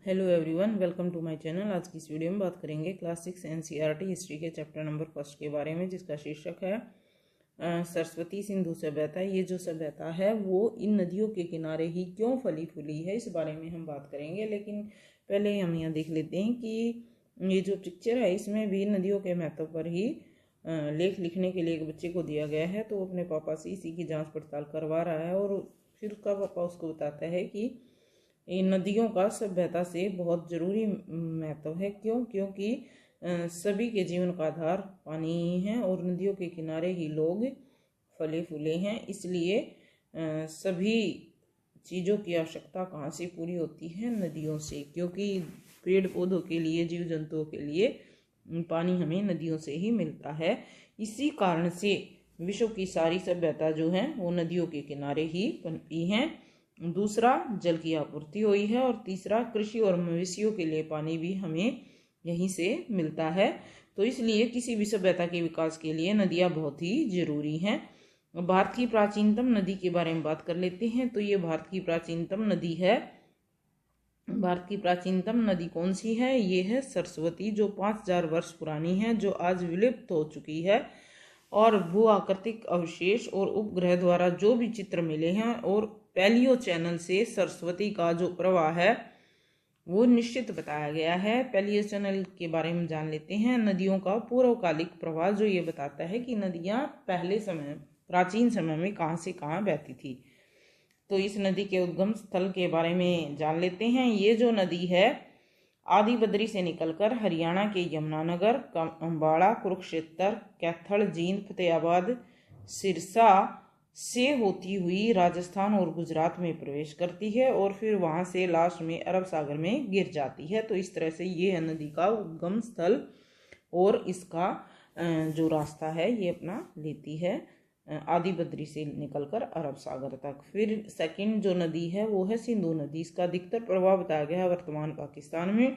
Hello everyone, welcome to my channel. आज की इस वीडियो में बात करेंगे क्लास 6 एनसीईआरटी हिस्ट्री के चैप्टर नंबर 1 के बारे में, जिसका शीर्षक है सरस्वती सिंधु सभ्यता। ये जो सभ्यता है वो इन नदियों के किनारे ही क्यों फली फूली है, इस बारे में हम बात करेंगे। लेकिन पहले हम यहाँ देख लेते हैं कि ये जो पिक्चर है इसमें भी नदियों के महत्व पर ही लेख लिखने के लिए एक बच्चे को दिया गया है। तो वो अपने पापा से इसी की जाँच पड़ताल करवा रहा है और फिर उसका पापा उसको बताता है कि इन नदियों का सभ्यता से बहुत जरूरी महत्व है। क्योंकि सभी के जीवन का आधार पानी ही है और नदियों के किनारे ही लोग फले फूले हैं। इसलिए सभी चीज़ों की आवश्यकता कहाँ से पूरी होती है? नदियों से, क्योंकि पेड़ पौधों के लिए, जीव जंतुओं के लिए पानी हमें नदियों से ही मिलता है। इसी कारण से विश्व की सारी सभ्यता जो है वो नदियों के किनारे ही पनपी हैं। दूसरा, जल की आपूर्ति हुई है और तीसरा, कृषि और मवेशियों के लिए पानी भी हमें यहीं से मिलता है। तो इसलिए किसी भी सभ्यता के विकास के लिए नदियाँ बहुत ही जरूरी हैं। भारत की प्राचीनतम नदी के बारे में बात कर लेते हैं। तो ये भारत की प्राचीनतम नदी है। भारत की प्राचीनतम नदी कौन सी है? ये है सरस्वती, जो 5000 वर्ष पुरानी है, जो आज विलुप्त हो चुकी है। और भू आकृतिक अवशेष और उपग्रह द्वारा जो भी चित्र मिले हैं और पैलियो चैनल से सरस्वती का जो प्रवाह है वो निश्चित बताया गया है। पैलियो चैनल के बारे में जान लेते हैं। नदियों का पूर्वकालिक प्रवाह जो ये बताता है कि नदियाँ पहले समय, प्राचीन समय में कहाँ से कहाँ बहती थी। तो इस नदी के उद्गम स्थल के बारे में जान लेते हैं। ये जो नदी है आदि बद्री से निकलकर हरियाणा के यमुनानगर, अम्बाड़ा, कुरुक्षेत्र, कैथल, जींद, फतेहाबाद, सिरसा से होती हुई राजस्थान और गुजरात में प्रवेश करती है और फिर वहां से लास्ट में अरब सागर में गिर जाती है। तो इस तरह से ये है नदी का उद्गम स्थल और इसका जो रास्ता है ये अपना लेती है आदि बद्री से निकलकर अरब सागर तक। फिर सेकंड जो नदी है वो है सिंधु नदी। इसका अधिकतर प्रभाव बताया गया है वर्तमान पाकिस्तान में।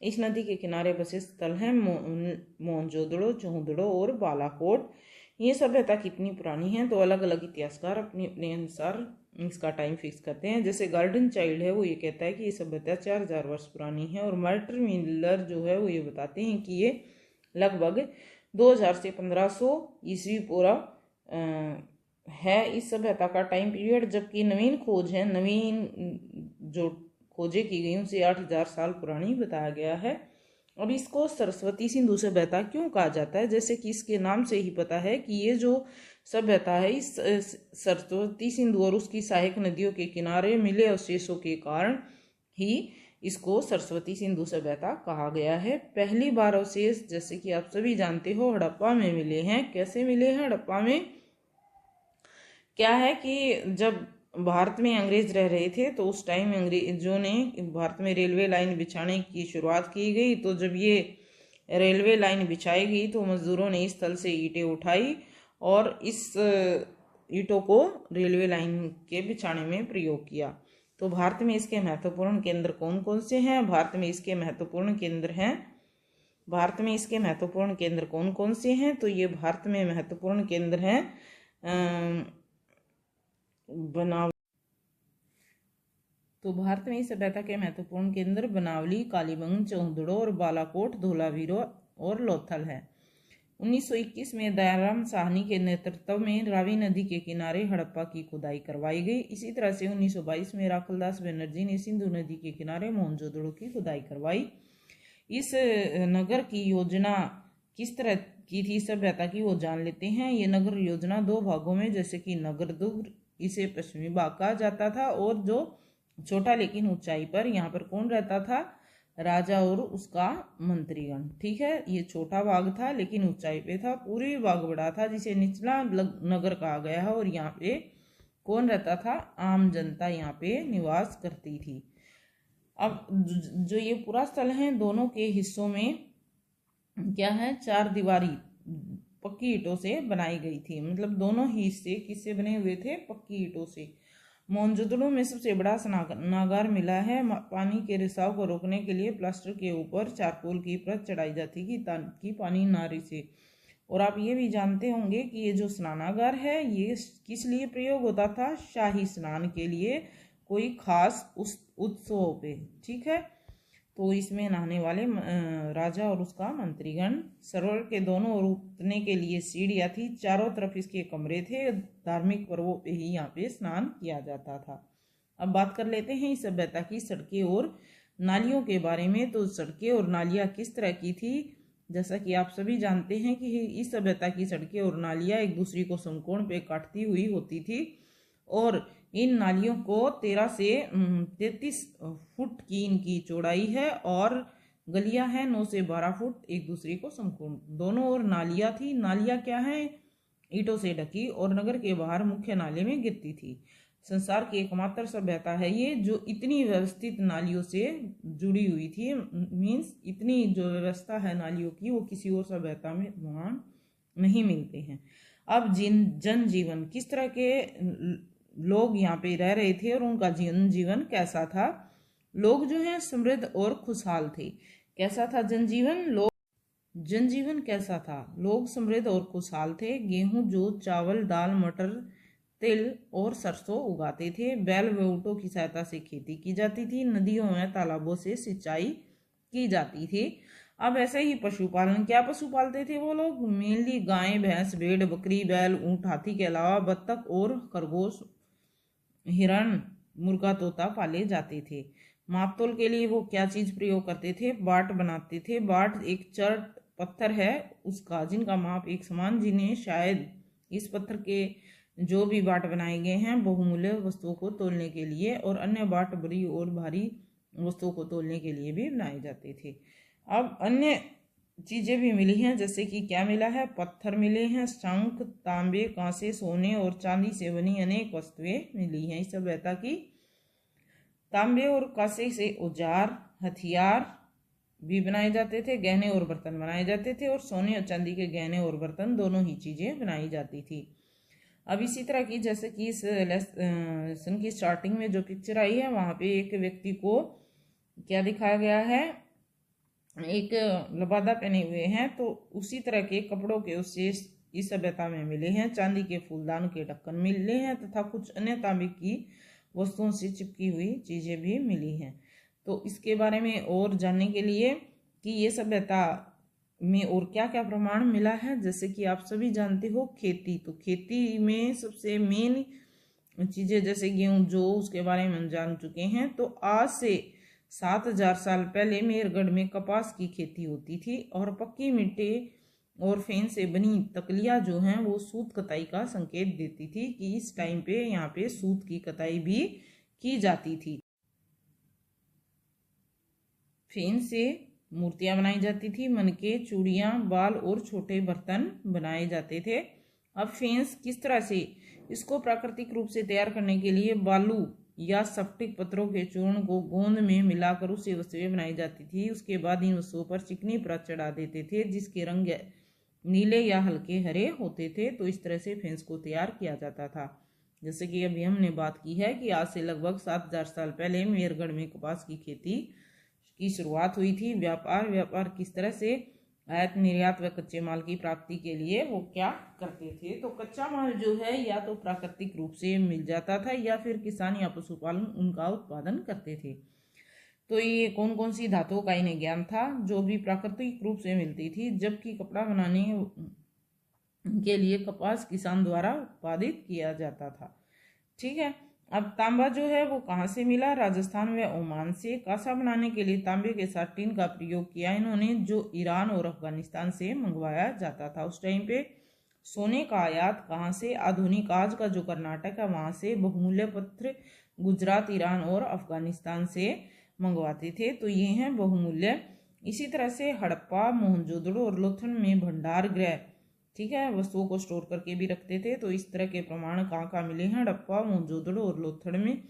इस नदी के किनारे बसे स्थल हैं मोहनजोदड़ो, चौहदड़ो और बालाकोट। ये सभ्यता कितनी पुरानी है? तो अलग अलग इतिहासकार अपने अपने अनुसार इसका टाइम फिक्स करते हैं। जैसे गार्डन चाइल्ड है वो ये कहता है कि ये सभ्यता 4000 वर्ष पुरानी है, और मार्टिन मिलर जो है वो ये बताते हैं कि ये लगभग 2000 से 1500 ईस्वी पूरा है इस सभ्यता का टाइम पीरियड। जबकि नवीन खोज है, नवीन जो खोजें की गई उनसे 8000 साल पुरानी बताया गया है। अब इसको सरस्वती सिंधु सभ्यता क्यों कहा जाता है? जैसे कि इसके नाम से ही पता है कि ये जो सभ्यता है इस सरस्वती सिंधु और उसकी सहायक नदियों के किनारे मिले अवशेषों के कारण ही इसको सरस्वती सिंधु सभ्यता कहा गया है। पहली बार अवशेष, जैसे कि आप सभी जानते हो, हड़प्पा में मिले हैं। कैसे मिले हैं हड़प्पा में? क्या है कि जब भारत में अंग्रेज रह रहे थे तो उस टाइम अंग्रेजों ने भारत में रेलवे लाइन बिछाने की शुरुआत की गई। तो जब ये रेलवे लाइन बिछाई गई तो मजदूरों ने इस स्थल से ईंटें उठाई और इस ईंटों को रेलवे लाइन के बिछाने में प्रयोग किया। तो भारत में इसके महत्वपूर्ण केंद्र कौन कौन से हैं? भारत में इसके महत्वपूर्ण केंद्र हैं। भारत में इसके महत्वपूर्ण केंद्र कौन कौन से हैं? तो ये भारत में महत्वपूर्ण केंद्र हैं बनावली। तो भारत में इस सभ्यता के महत्वपूर्ण केंद्र बनावली, कालीबंग, चौहदड़ो और बालाकोट, धोलावीरो और लोथल है। 1921 में दयाराम साहनी के नेतृत्व में रावी नदी के किनारे हड़प्पा की खुदाई करवाई गई। इसी तरह से 1922 में राखलदास बनर्जी ने सिंधु नदी के किनारे मोहनजोदड़ो की खुदाई करवाई। इस नगर की योजना किस तरह की थी सभ्यता की, वो जान लेते हैं। ये नगर योजना 2 भागों में, जैसे कि नगर दुर्ग, इसे पश्चिमी भाग कहा जाता था, और जो छोटा लेकिन ऊंचाई पर, यहाँ पर कौन रहता था? राजा और उसका मंत्रीगण। ठीक है, ये छोटा भाग था लेकिन ऊंचाई पे था। पूर्वी भाग बड़ा था जिसे निचला नगर कहा गया है, और यहाँ पे कौन रहता था? आम जनता यहाँ पे निवास करती थी। अब जो ये पूरा स्थल है दोनों के हिस्सों में क्या है? 4 दीवारी पक्की ईंटों से बनाई गई थी। मतलब दोनों ही हिस्से किससे बने हुए थे? पक्की ईंटों से। मोहनजोदड़ो में सबसे बड़ा स्नानागार मिला है। पानी के रिसाव को रोकने के लिए प्लास्टर के ऊपर चारकोल की परत चढ़ाई जाती थी ताकि पानी ना रिसे। और आप ये भी जानते होंगे कि ये जो स्नानागार है ये किस लिए प्रयोग होता था? शाही स्नान के लिए, कोई खास उस उत्सव पे। ठीक है, तो इसमें नहाने वाले राजा और उसका मंत्रीगण। सरोवर के दोनों ओर उतरने के लिए सीढ़ियाँ थी, चारों तरफ इसके कमरे थे। धार्मिक पर्वों पे ही यहाँ पे स्नान किया जाता था। अब बात कर लेते हैं इस सभ्यता की सड़कें और नालियों के बारे में। तो सड़कें और नालियाँ किस तरह की थी, जैसा कि आप सभी जानते हैं कि इस सभ्यता की सड़कें और नालियाँ एक दूसरे को समकोण पे काटती हुई होती थी और इन नालियों को 13 से 33 फुट की इनकी चौड़ाई है और गलियां हैं 9 से 12 फुट एक दूसरे को समकोण। दोनों ओर नालियां थी। नालियां क्या है, ईंटों से ढकी और नगर के बाहर मुख्य नाले में गिरती थी। संसार की एकमात्र सभ्यता है ये जो इतनी व्यवस्थित नालियों से जुड़ी हुई थी। मीन्स इतनी जो व्यवस्था है नालियों की वो किसी और सभ्यता में वहाँ नहीं मिलते हैं। अब जनजीवन किस तरह के लोग यहाँ पे रह रहे थे और उनका जीवन कैसा था। लोग जो है समृद्ध और खुशहाल थे। कैसा था जनजीवन कैसा था, लोग समृद्ध और खुशहाल थे। गेहूं, जौ, चावल, दाल, मटर, तिल और सरसों उगाते थे। बैल व ऊँटों की सहायता से खेती की जाती थी। नदियों में तालाबों से सिंचाई की जाती थी। अब ऐसे ही पशुपालन, क्या पशु पालते थे वो लोग, मेनली गाय, भैंस, भेड़, बकरी, बैल, ऊँट, हाथी के अलावा बत्तख और खरगोश, हिरण, मुर्गा, तोता पाले जाते थे। मापतोल के लिए वो क्या चीज प्रयोग करते थे, बाट बनाते थे। बाट एक चर्ट पत्थर है उसका जिनका माप एक समान, जिन्हें शायद इस पत्थर के जो भी बाट बनाए गए हैं बहुमूल्य वस्तुओं को तोलने के लिए और अन्य बाट बड़ी और भारी वस्तुओं को तोलने के लिए भी बनाए जाते थे। अब अन्य चीजें भी मिली हैं, जैसे कि क्या मिला है, पत्थर मिले हैं, शंख, तांबे, कांसे, सोने और चांदी से बनी अनेक वस्तुएं मिली हैं इस सभ्यता की। तांबे और कांसे से औजार, हथियार भी बनाए जाते थे, गहने और बर्तन बनाए जाते थे और सोने और चांदी के गहने और बर्तन दोनों ही चीजें बनाई जाती थी। अब इसी तरह की जैसे कि इस लेसन की स्टार्टिंग में जो पिक्चर आई है वहां पे एक व्यक्ति को क्या दिखाया गया है, एक लबादा पहने हुए हैं, तो उसी तरह के कपड़ों के अवशेष इस सभ्यता में मिले हैं। चांदी के फूलदान के ढक्कन मिले हैं तथा कुछ अन्य तांबे की वस्तुओं से चिपकी हुई चीजें भी मिली हैं। तो इसके बारे में और जानने के लिए कि ये सभ्यता में और क्या क्या प्रमाण मिला है, जैसे कि आप सभी जानते हो खेती, तो खेती में सबसे मेन चीजें जैसे गेहूं, जो उसके बारे में हम जान चुके हैं। तो आज से 7000 साल पहले मेरगढ़ में कपास की खेती होती थी और पक्की मिट्टी और फेन से बनी तकलियां जो हैं वो सूत कताई का संकेत देती थी कि इस टाइम पे यहाँ पे सूत की कताई भी की जाती थी। फेन से मूर्तियां बनाई जाती थी, मनके, चूड़ियां, बाल और छोटे बर्तन बनाए जाते थे। अब फेंस किस तरह से, इसको प्राकृतिक रूप से तैयार करने के लिए बालू या स्फटिक पत्थरों के चूर्ण को गोंद में मिलाकर उससे वस्तुएं बनाई जाती थी। उसके बाद इन वस्तुओं पर चिकनी परत चढ़ा देते थे जिसके रंग नीले या हल्के हरे होते थे। तो इस तरह से फेंस को तैयार किया जाता था। जैसे कि अभी हमने बात की है कि आज से लगभग 7000 साल पहले मेरगढ़ में कपास की खेती की शुरुआत हुई थी। व्यापार किस तरह से आयात निर्यात व कच्चे माल की प्राप्ति के लिए वो क्या करते थे, तो कच्चा माल जो है या तो प्राकृतिक रूप से मिल जाता था या फिर किसान या पशुपालन उनका उत्पादन करते थे। तो ये कौन कौन सी धातुओं का इन्हें ज्ञान था जो भी प्राकृतिक रूप से मिलती थी, जबकि कपड़ा बनाने के लिए कपास किसान द्वारा उत्पादित किया जाता था। ठीक है। अब तांबा जो है वो कहाँ से मिला, राजस्थान व ओमान से। कांसा बनाने के लिए तांबे के साथ टिन का प्रयोग किया इन्होंने, जो ईरान और अफगानिस्तान से मंगवाया जाता था उस टाइम पे। सोने का आयात कहाँ से, आधुनिक आज का जो कर्नाटक है वहां से। बहुमूल्य पत्थर गुजरात, ईरान और अफगानिस्तान से मंगवाते थे, तो ये हैं बहुमूल्य। इसी तरह से हड़प्पा, मोहनजोदड़ो और लोथल में भंडार गृह, ठीक है, वस्तुओं को स्टोर करके भी रखते थे। तो इस तरह के प्रमाण कहाँ कहाँ मिले हैं, हड़प्पा, मोहनजोदड़ो और लोथल में।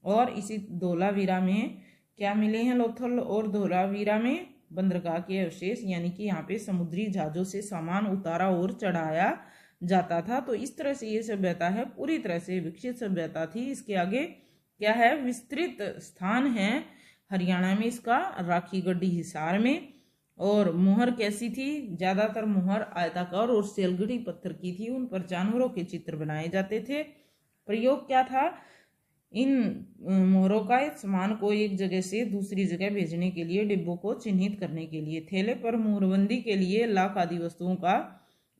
और इसी धोलावीरा में क्या मिले हैं, लोथल और धोलावीरा में बंदरगाह के अवशेष, यानी कि यहाँ पे समुद्री जहाजों से सामान उतारा और चढ़ाया जाता था। तो इस तरह से ये सभ्यता है पूरी तरह से विकसित सभ्यता थी। इसके आगे क्या है, विस्तृत स्थान है हरियाणा में इसका, राखीगढ़ी हिसार में। और मुहर कैसी थी, ज्यादातर मुहर आयताकार और सेलगढ़ी पत्थर की थी, उन पर जानवरों के चित्र बनाए जाते थे। प्रयोग क्या था, इन मोहरों का सामान को एक जगह से दूसरी जगह भेजने के लिए, डिब्बों को चिन्हित करने के लिए, थैले पर मोहरबंदी के लिए लाख आदि वस्तुओं का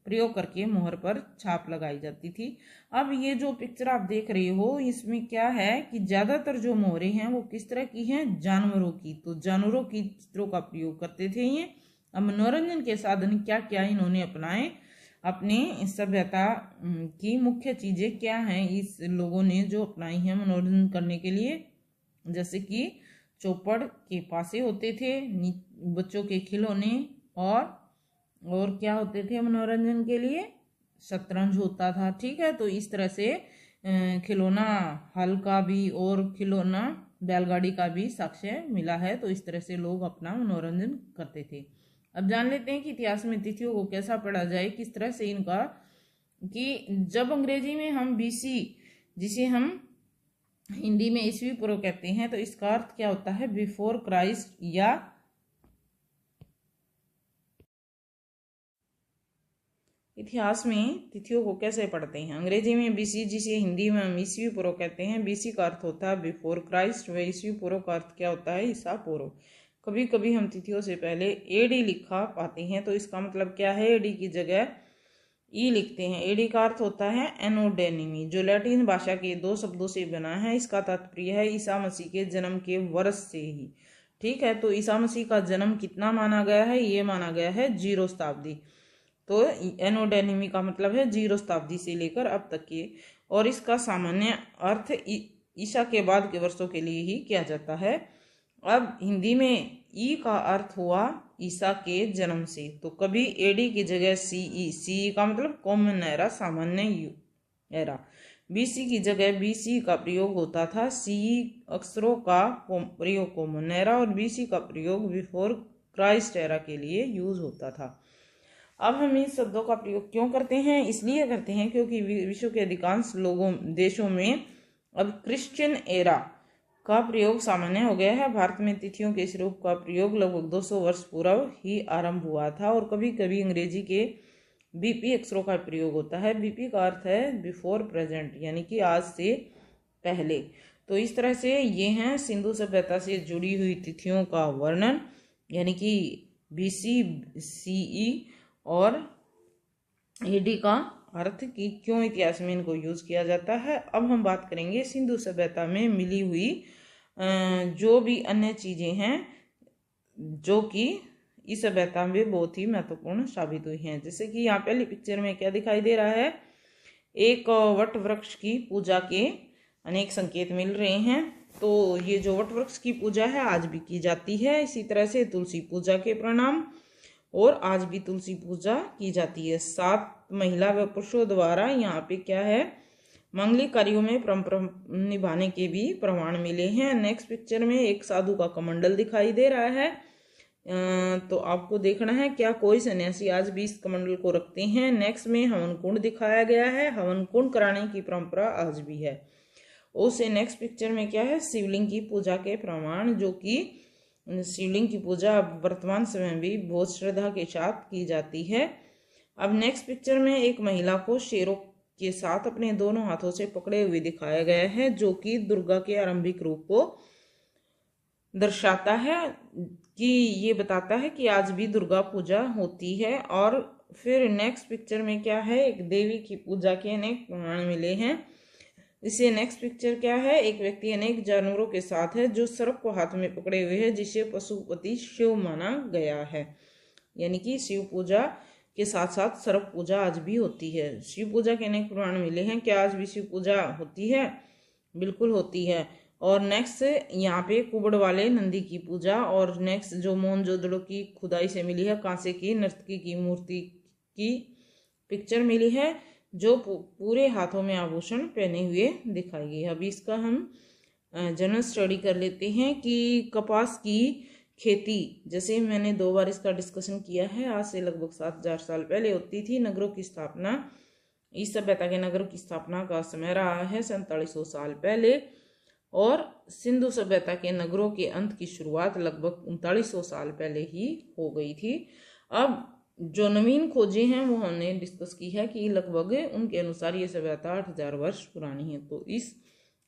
प्रयोग करके मोहर पर छाप लगाई जाती थी। अब ये जो पिक्चर आप देख रहे हो, इसमें क्या है कि ज्यादातर जो मोहरें हैं वो किस तरह की हैं, जानवरों की। तो जानवरों की चित्रों का प्रयोग करते थे ये। अब मनोरंजन के साधन क्या क्या इन्होंने अपनाए, अपने सभ्यता की मुख्य चीजें क्या हैं इस लोगों ने जो अपनाई हैं मनोरंजन करने के लिए, जैसे कि चौपड़ के पासे होते थे, बच्चों के खिलौने, और क्या होते थे मनोरंजन के लिए, शतरंज होता था। ठीक है, तो इस तरह से खिलौना हल का भी और खिलौना बैलगाड़ी का भी साक्ष्य मिला है। तो इस तरह से लोग अपना मनोरंजन करते थे। अब जान लेते हैं कि इतिहास में तिथियों को कैसा पढ़ा जाए, किस तरह से इनका, कि जब अंग्रेजी में हम बीसी, जिसे हम हिंदी में ईसवी पूर्व कहते हैं, तो इसका अर्थ क्या होता है, बिफोर क्राइस्ट, या इतिहास में तिथियों को कैसे पढ़ते हैं। अंग्रेजी में बीसी, जिसे हिंदी में हम ईसवी पूर्व कहते हैं, बीसी का अर्थ होता है बिफोर क्राइस्ट, व ईसवी पूर्व का अर्थ क्या होता है, ईसा पूर्व। कभी कभी हम तिथियों से पहले एडी लिखा पाते हैं, तो इसका मतलब क्या है, एडी की जगह ई लिखते हैं। एडी का अर्थ होता है एनोडेनिमी, जो लैटिन भाषा के 2 शब्दों से बना है। इसका तात्पर्य है ईसा मसीह के जन्म के वर्ष से ही। ठीक है, तो ईसा मसीह का जन्म कितना माना गया है, ये माना गया है 0 शताब्दी। तो एनोडेनिमी का मतलब है 0 शताब्दी से लेकर अब तक के, और इसका सामान्य अर्थ ईसा के बाद के वर्षों के लिए ही किया जाता है। अब हिंदी में ई का अर्थ हुआ ईसा के जन्म से, तो कभी एडी की जगह सीई का मतलब कॉमन एरा, सामान्य एरा। बीसी की जगह बीसी का प्रयोग होता था, सीई अक्षरों का प्रयोग कॉमन एरा, और बीसी का प्रयोग बिफोर क्राइस्ट एरा के लिए यूज होता था। अब हम इन शब्दों का प्रयोग क्यों करते हैं, इसलिए करते हैं क्योंकि विश्व के अधिकांश देशों में अब क्रिश्चियन एरा का प्रयोग सामान्य हो गया है। भारत में तिथियों के इस रूप का प्रयोग लगभग 200 वर्ष पूर्व ही आरंभ हुआ था, और कभी कभी अंग्रेजी के बीपी अक्षरों का प्रयोग होता है। बीपी का अर्थ है बिफोर प्रेजेंट, यानी कि आज से पहले। तो इस तरह से ये हैं सिंधु सभ्यता से जुड़ी हुई तिथियों का वर्णन, यानी कि बीसी, सीई और एडी का अर्थ कि क्यों इतिहास में इनको यूज किया जाता है। अब हम बात करेंगे सिंधु सभ्यता में मिली हुई जो भी अन्य चीजें हैं जो कि इस सभ्यता में बहुत ही महत्वपूर्ण साबित हुई हैं। जैसे कि यहाँ पहली पिक्चर में क्या दिखाई दे रहा है, एक वट वृक्ष की पूजा के अनेक संकेत मिल रहे हैं। तो ये जो वट वृक्ष की पूजा है आज भी की जाती है। इसी तरह से तुलसी पूजा के प्रणाम, और आज भी तुलसी पूजा की जाती है। 7 महिला व पुरुषों द्वारा यहाँ पे क्या है, मांगलिक कार्यों में परंपरा निभाने के भी प्रमाण मिले हैं। नेक्स्ट पिक्चर में एक साधु का कमंडल दिखाई दे रहा है। तो आपको देखना है क्या कोई सन्यासी आज भी इस कमंडल को रखते हैं। नेक्स्ट में हवन कुंड दिखाया गया है, हवन कुंड कराने की परंपरा आज भी है। उससे नेक्स्ट पिक्चर में क्या है, शिवलिंग की पूजा के प्रमाण, जो कि शिवलिंग की पूजा वर्तमान समय में भी बहुत श्रद्धा के साथ की जाती है। अब नेक्स्ट पिक्चर में एक महिला को शेरों के साथ अपने दोनों हाथों से पकड़े हुए दिखाया गया है, जो कि दुर्गा के आरंभिक रूप को दर्शाता है, कि ये बताता है कि आज भी दुर्गा पूजा होती है। और फिर नेक्स्ट पिक्चर में क्या है, एक देवी की पूजा के अनेक प्रमाण मिले हैं। इसे नेक्स्ट पिक्चर क्या है, एक व्यक्ति अनेक जानवरों के साथ है जो सर्प को हाथ में पकड़े हुए है, जिसे पशुपति शिव माना गया है। यानी कि शिव पूजा के साथ साथ सर्प पूजा आज भी होती है। शिव पूजा के अनेक प्रमाण मिले हैं। क्या आज भी शिव पूजा होती है? बिल्कुल होती है। और नेक्स्ट यहाँ पे कुबड़ वाले नंदी की पूजा, और नेक्स्ट जो मोहनजोदड़ो की खुदाई से मिली है कांसे की नर्तकी की मूर्ति की पिक्चर मिली है, जो पूरे हाथों में आभूषण पहने हुए दिखाई गई। अभी इसका हम जनरल स्टडी कर लेते हैं कि कपास की खेती, जैसे मैंने 2 बार इसका डिस्कशन किया है, आज से लगभग 7000 साल पहले होती थी। नगरों की स्थापना, इस सभ्यता के नगरों की स्थापना का समय रहा है 4700 साल पहले, और सिंधु सभ्यता के नगरों के अंत की शुरुआत लगभग 3900 साल पहले ही हो गई थी। अब जो नवीन खोजें हैं वो हमने डिस्कस की है कि लगभग उनके अनुसार ये सभ्यता 8000 वर्ष पुरानी है। तो इस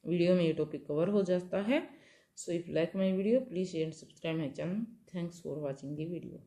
वीडियो में ये टॉपिक कवर हो जाता है। So if like my video please share and subscribe my channel. Thanks for watching the video.